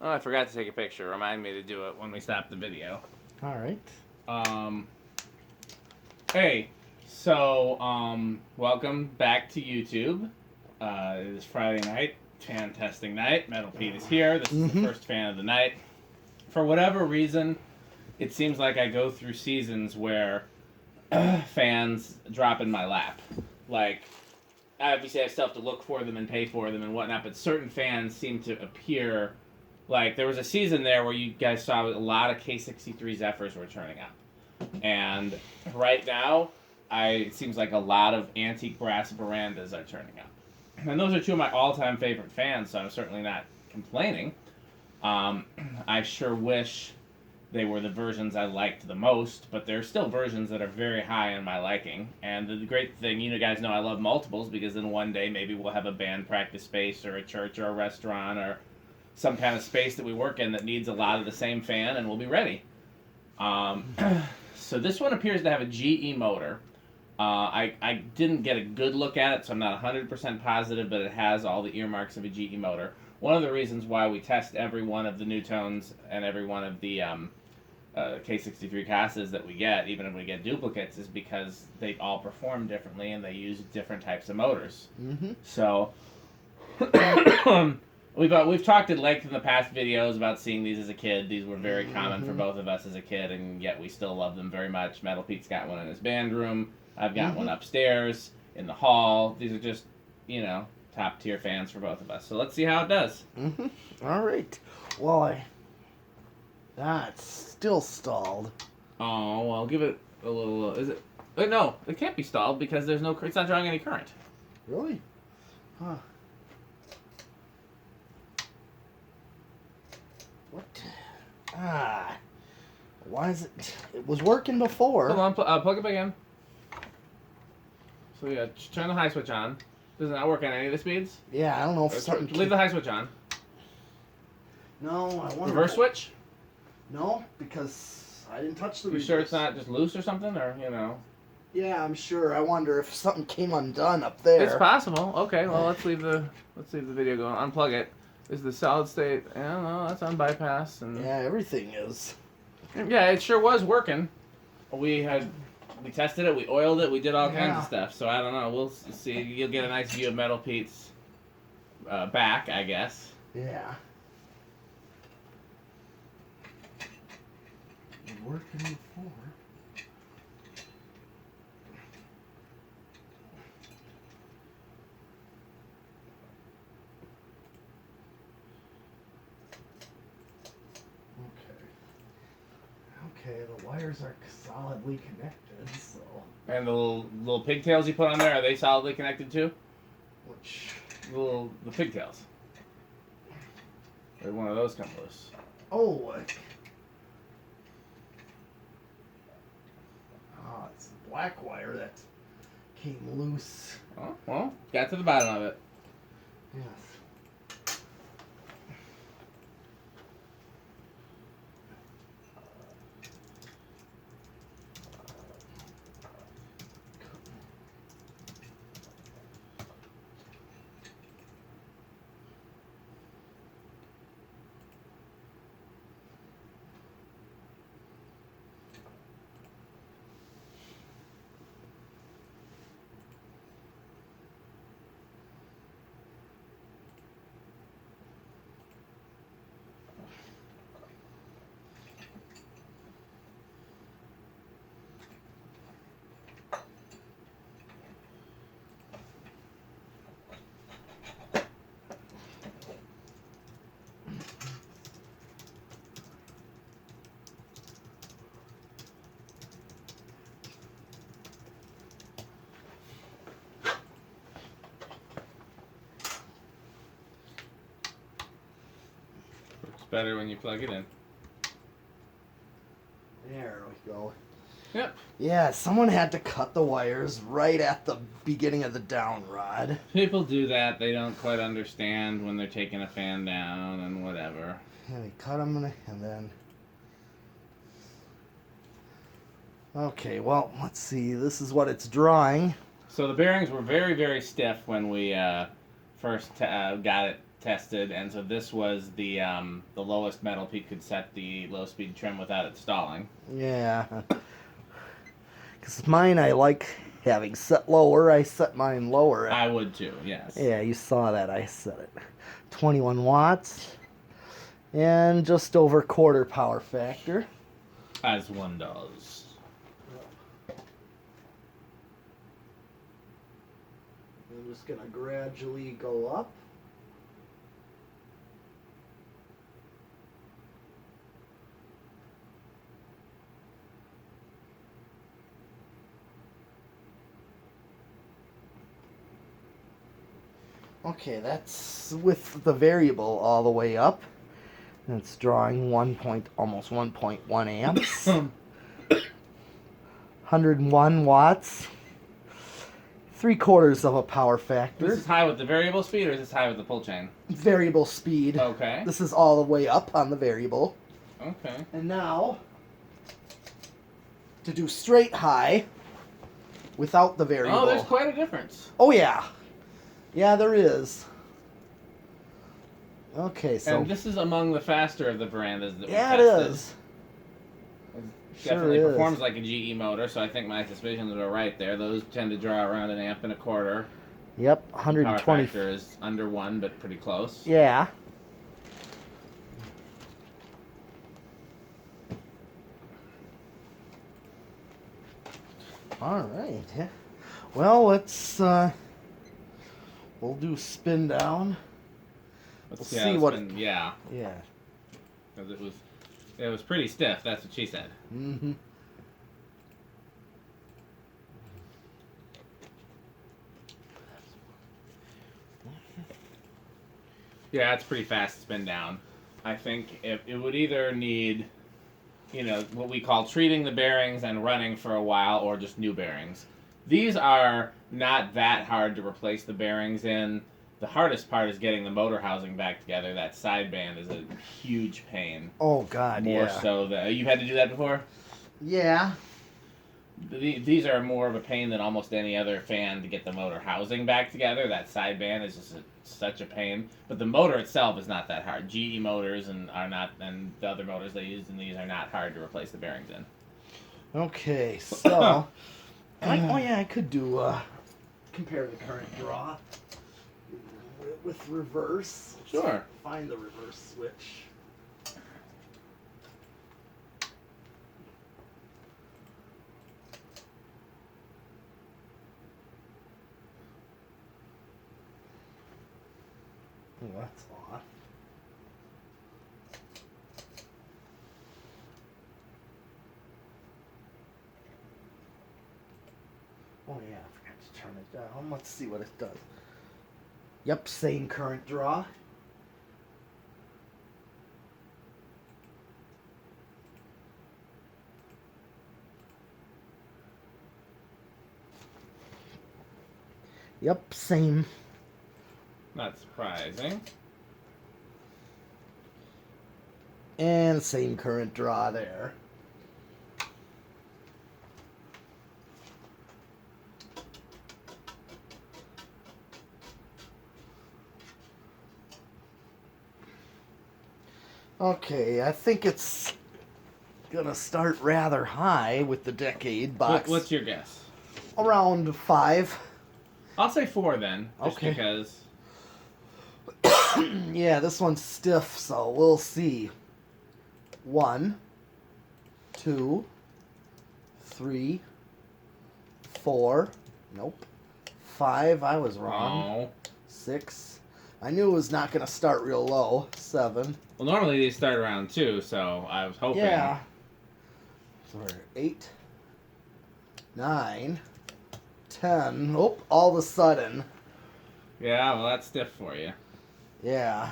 Oh, I forgot to take a picture. Remind me to do it when we stop the video. All right. Hey, so, welcome back to YouTube. It is Friday night, fan testing night. Metal Pete is here. This is the first fan of the night. For whatever reason, it seems like I go through seasons where fans drop in my lap. Like, obviously I still have to look for them and pay for them and whatnot, but certain fans seem to appear. Like, there was a season there where you guys saw a lot of K63 Zephyrs were turning up. And right now, it seems like a lot of antique brass Verandas are turning up. And those are two of my all-time favorite fans, so I'm certainly not complaining. I sure wish they were the versions I liked the most, but there are still versions that are very high on my liking. And the great thing, you guys know I love multiples, because then one day maybe we'll have a band practice space or a church or a restaurant or some kind of space that we work in that needs a lot of the same fan, and we'll be ready. So this one appears to have a GE motor. I didn't get a good look at it, so I'm not 100% positive, but it has all the earmarks of a GE motor. One of the reasons why we test every one of the Nutones and every one of the K63 Casas that we get, even if we get duplicates, is because they all perform differently and they use different types of motors. Mm-hmm. So We've talked at length in the past videos about seeing these as a kid. These were very common for both of us as a kid, and yet we still love them very much. Metal Pete's got one in his band room. I've got one upstairs in the hall. These are just, top tier fans for both of us. So let's see how it does. All right. Well, that's still stalled. Oh, well, give it a little. Is it? Wait, no, it can't be stalled because there's no. It's not drawing any current. Really? Huh. What? Why is it? It was working before. Hold on, plug it back in. So yeah, turn the high switch on. Does it not work on any of the speeds? Yeah, I don't know if something. Leave the high switch on. No, I want reverse switch. No, because I didn't touch the. You sure it's not just loose or something, or Yeah, I'm sure. I wonder if something came undone up there. It's possible. Okay, well let's leave the video going. Unplug it. Is the solid state? I don't know. That's on bypass and. Yeah, everything is. Yeah, it sure was working. We tested it. We oiled it. We did all kinds of stuff. So I don't know. We'll see. You'll get a nice view of Metal Pete's back, I guess. Yeah. Working before. Okay, the wires are solidly connected, so. And the little pigtails you put on there, are they solidly connected too? Which? The pigtails. Or one of those come loose. Oh, it's the black wire that came loose. Oh, well, got to the bottom of it. Yes. Better when you plug it in. There we go. Yep. Yeah, someone had to cut the wires right at the beginning of the down rod. People do that. They don't quite understand when they're taking a fan down and whatever. Yeah, they cut them and then... Okay, well, let's see. This is what it's drawing. So the bearings were very, very stiff when we first got it tested, and so this was the lowest Metal P could set the low speed trim without it stalling. Yeah. Because mine I like having set lower. I set mine lower. I would too, yes. Yeah, you saw that. I set it. 21 watts. And just over quarter power factor. As one does. I'm just going to gradually go up. Okay, that's with the variable all the way up. And it's drawing almost 1.1 amps. 101 watts. 3/4 of a power factor. This is high with the variable speed, or is this high with the pull chain? Variable speed. Okay. This is all the way up on the variable. Okay. And now, to do straight high, without the variable. Oh, there's quite a difference. Oh, yeah. Yeah, there is. Okay, so... And this is among the faster of the verandas that we yeah, tested. it is. It Sure definitely is. performs like a GE motor, so I think my suspicions were right there. Those tend to draw around 1.25 amps. Yep, Power 120. factor is under 1, but pretty close. Yeah. All right. Yeah. Well, let's we'll do spin down. Let's We'll see what yeah, Yeah. because it was pretty stiff. That's what she said. Mm-hmm. Yeah, it's pretty fast to spin down. I think if it would either need, what we call treating the bearings and running for a while, or just new bearings. These are not that hard to replace the bearings in. The hardest part is getting the motor housing back together. That sideband is a huge pain. Oh God, More yeah. so than you've had to do that before. Yeah. These are more of a pain than almost any other fan to get the motor housing back together. That sideband is just such a pain. But the motor itself is not that hard. GE motors and the other motors they use in these are not hard to replace the bearings in. Okay, so I could do compare the current draw with reverse. Sure. Find the reverse switch. Oh, that's off. Oh yeah, I forgot to turn it down. Let's see what it does. Yep, same current draw. Yep, same. Not surprising. And same current draw there. Okay, I think it's gonna start rather high with the decade box. What's your guess? Around 5. I'll say 4 then, just Okay. because. Yeah, this one's stiff, so we'll see. 1, 2, 3, 4. Nope. 5. I was wrong. Oh. 6. I knew it was not going to start real low. 7. Well, normally these start around 2, so I was hoping. Yeah. So we're 8, 9, 10. Oh, all of a sudden. Yeah, well, that's stiff for you. Yeah.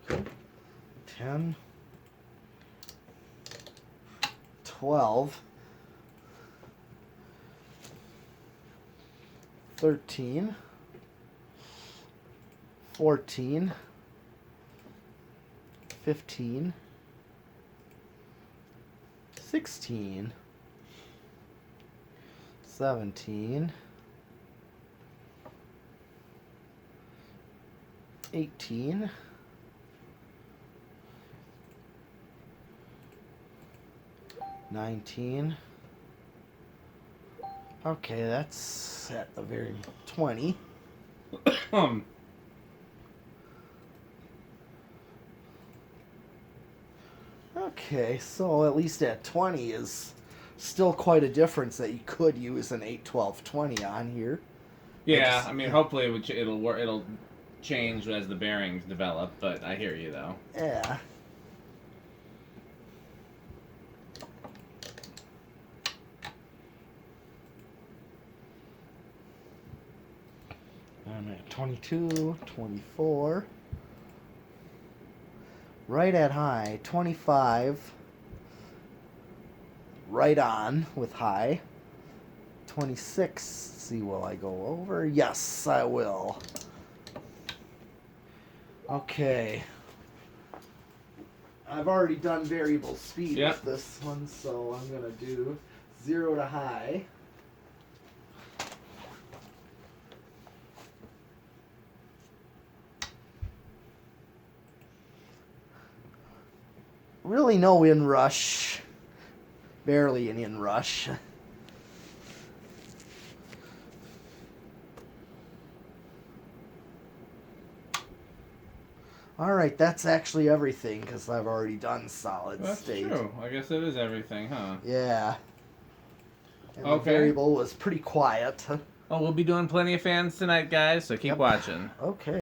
Okay. 10, 12, 13, 14, 15, 16, 17, 18. $19. Okay, that's at the very 20. Okay, so at least at 20 is still quite a difference that you could use an 8, 12, 20 on here. Yeah, I mean, hopefully it'll work. It'll change as the bearings develop. But I hear you though. Yeah. I'm at 22, 24. Right at high, 25. Right on with high. 26. See, will I go over? Yes, I will. Okay. I've already done variable speed with this one, so I'm going to do 0 to high. Really no inrush. Barely an inrush. Alright, that's actually everything, because I've already done solid state. That's true. I guess it is everything, huh? Yeah. And the variable was pretty quiet. Oh, we'll be doing plenty of fans tonight, guys, so keep watching. Okay.